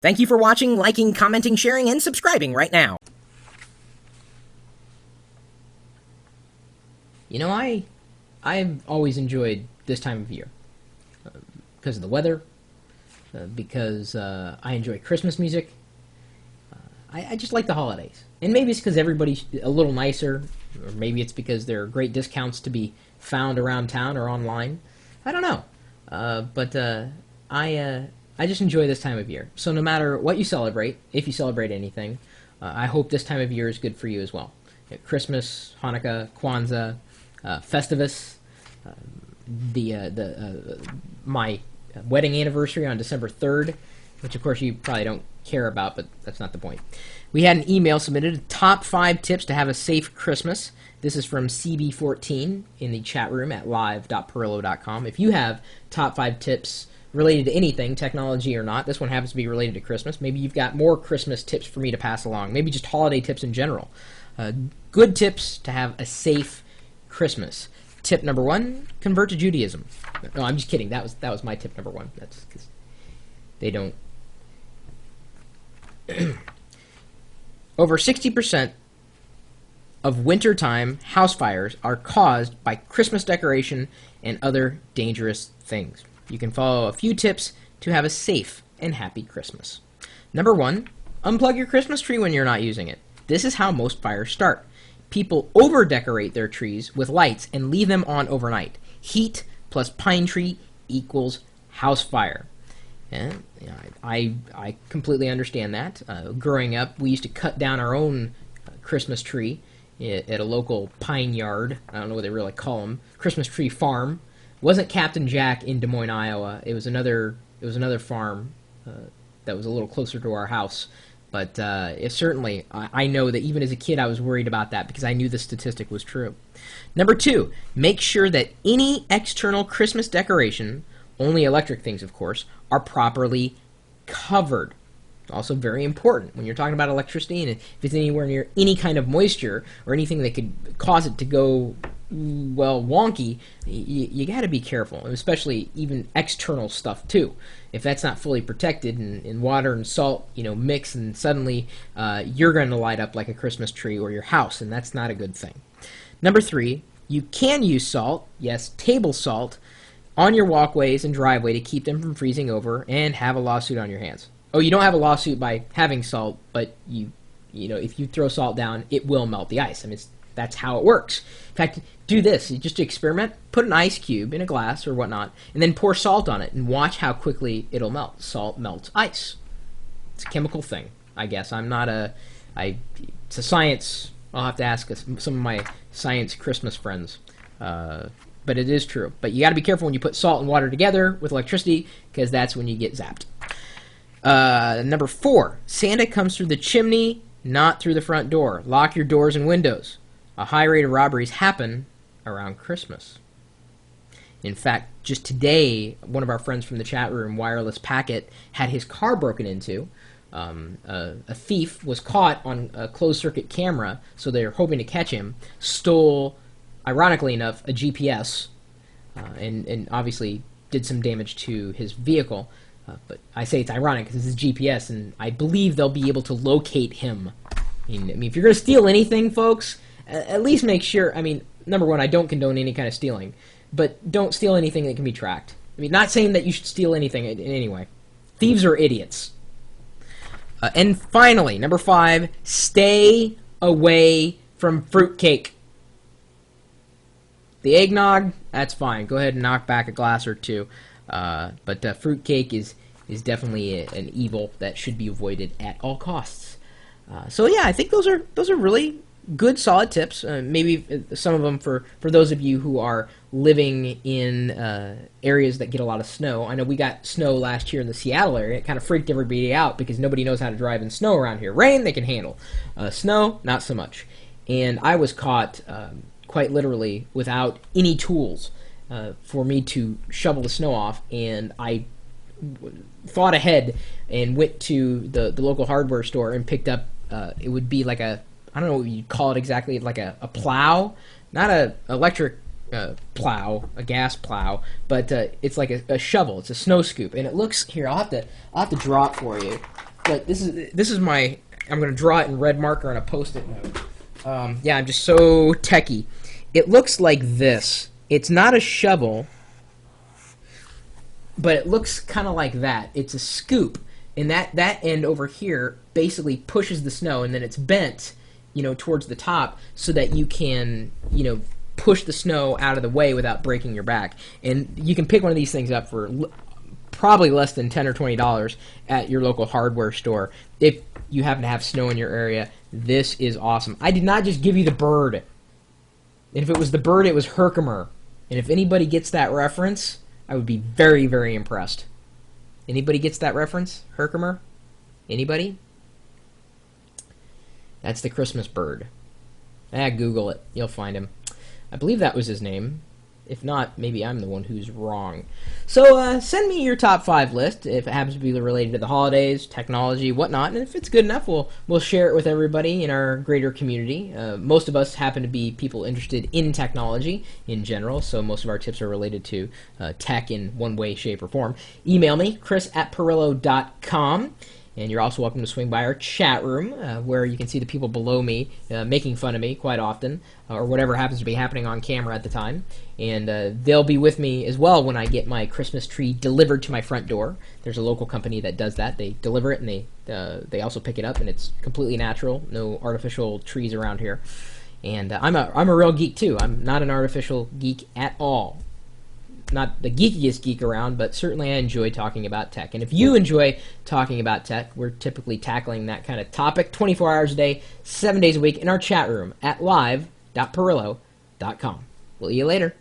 Thank you for watching, liking, commenting, sharing, and subscribing right now. You know, I've always enjoyed this time of year because of the weather, because I enjoy Christmas music. I just like the holidays. And maybe it's because everybody's a little nicer, or maybe it's because there are great discounts to be found around town or online. I don't know. But I just enjoy this time of year. So no matter what you celebrate, if you celebrate anything, I hope this time of year is good for you as well. Christmas, Hanukkah, Kwanzaa, Festivus, my wedding anniversary on December 3rd, which of course you probably don't care about, but that's not the point. We had an email submitted, top 5 tips to have a safe Christmas. This is from CB14 in the chat room at live.pirillo.com. If you have top 5 tips related to anything, technology or not, this one happens to be related to Christmas. Maybe you've got more Christmas tips for me to pass along. Maybe just holiday tips in general. Good tips to have a safe Christmas. Tip number 1, convert to Judaism. No, I'm just kidding. That was my tip number 1. That's because they don't. Over 60% of wintertime house fires are caused by Christmas decoration and other dangerous things. You can follow a few tips to have a safe and happy Christmas. Number 1, unplug your Christmas tree when you're not using it. This is how most fires start. People over-decorate their trees with lights and leave them on overnight. Heat plus pine tree equals house fire. And I completely understand that. Growing up, we used to cut down our own Christmas tree at a local pine yard. I don't know what they really call them. Christmas tree farm. It wasn't Captain Jack in Des Moines, Iowa. It was another farm that was a little closer to our house. But certainly, I know that even as a kid, I was worried about that because I knew the statistic was true. Number 2, make sure that any external Christmas decoration, only electric things, of course, are properly covered. Also very important when you're talking about electricity, and if it's anywhere near any kind of moisture or anything that could cause it to go, well, wonky, you got to be careful, especially even external stuff too. If that's not fully protected and water and salt, mix, and suddenly you're going to light up like a Christmas tree or your house, and that's not a good thing. Number 3, you can use salt, yes, table salt, on your walkways and driveway to keep them from freezing over and have a lawsuit on your hands. Oh, you don't have a lawsuit by having salt, but if you throw salt down, it will melt the ice. I mean, that's how it works. In fact, do this just to experiment. Put an ice cube in a glass or whatnot, and then pour salt on it, and watch how quickly it'll melt. Salt melts ice. It's a chemical thing, I guess. It's a science. I'll have to ask some of my science Christmas friends. But it is true. But you got to be careful when you put salt and water together with electricity, because that's when you get zapped. Number 4, Santa comes through the chimney, not through the front door. Lock your doors and windows. A high rate of robberies happen around Christmas. In fact, just today, one of our friends from the chat room, Wireless Packet, had his car broken into. A thief was caught on a closed-circuit camera, so they're hoping to catch him, stole, ironically enough, a GPS, and obviously did some damage to his vehicle. But I say it's ironic because it's his GPS, and I believe they'll be able to locate him. I mean, if you're going to steal anything, folks, at least make sure, number 1, I don't condone any kind of stealing, but don't steal anything that can be tracked. Not saying that you should steal anything in any way. Thieves are idiots. And finally, number 5, stay away from fruitcake. The eggnog, that's fine. Go ahead and knock back a glass or two. But fruitcake is definitely an evil that should be avoided at all costs. So yeah, I think those are really good, solid tips. Maybe some of them for those of you who are living in areas that get a lot of snow. I know we got snow last year in the Seattle area. It kind of freaked everybody out because nobody knows how to drive in snow around here. Rain, they can handle. Snow, not so much. And I was caught quite literally without any tools for me to shovel the snow off, and I thought ahead and went to the local hardware store and picked up, it would be like I don't know what you'd call it exactly, like a plow, not a electric plow, a gas plow, but it's like a shovel. It's a snow scoop, and it looks, here, I'll have to draw it for you. But this is my. I'm going to draw it in red marker on a Post-it note. Yeah, I'm just so techie. It looks like this. It's not a shovel, but it looks kind of like that. It's a scoop, and that end over here basically pushes the snow, and then it's bent, towards the top so that you can, push the snow out of the way without breaking your back. And you can pick one of these things up for probably less than $10 or $20 at your local hardware store. If you happen to have snow in your area, this is awesome. I did not just give you the bird. And if it was the bird, it was Herkimer. And if anybody gets that reference, I would be very, very impressed. Anybody gets that reference? Herkimer? Anybody? That's the Christmas bird. Google it. You'll find him. I believe that was his name. If not, maybe I'm the one who's wrong. So send me your top 5 list if it happens to be related to the holidays, technology, whatnot. And if it's good enough, we'll share it with everybody in our greater community. Most of us happen to be people interested in technology in general, so most of our tips are related to tech in one way, shape, or form. Email me, chris@pirillo.com. And you're also welcome to swing by our chat room, where you can see the people below me making fun of me quite often, or whatever happens to be happening on camera at the time. And they'll be with me as well when I get my Christmas tree delivered to my front door. There's a local company that does that. They deliver it, and they also pick it up, and it's completely natural. No artificial trees around here. And I'm a real geek, too. I'm not an artificial geek at all. Not the geekiest geek around, but certainly I enjoy talking about tech. And if you enjoy talking about tech, we're typically tackling that kind of topic 24 hours a day, 7 days a week in our chat room at live.pirillo.com. We'll see you later.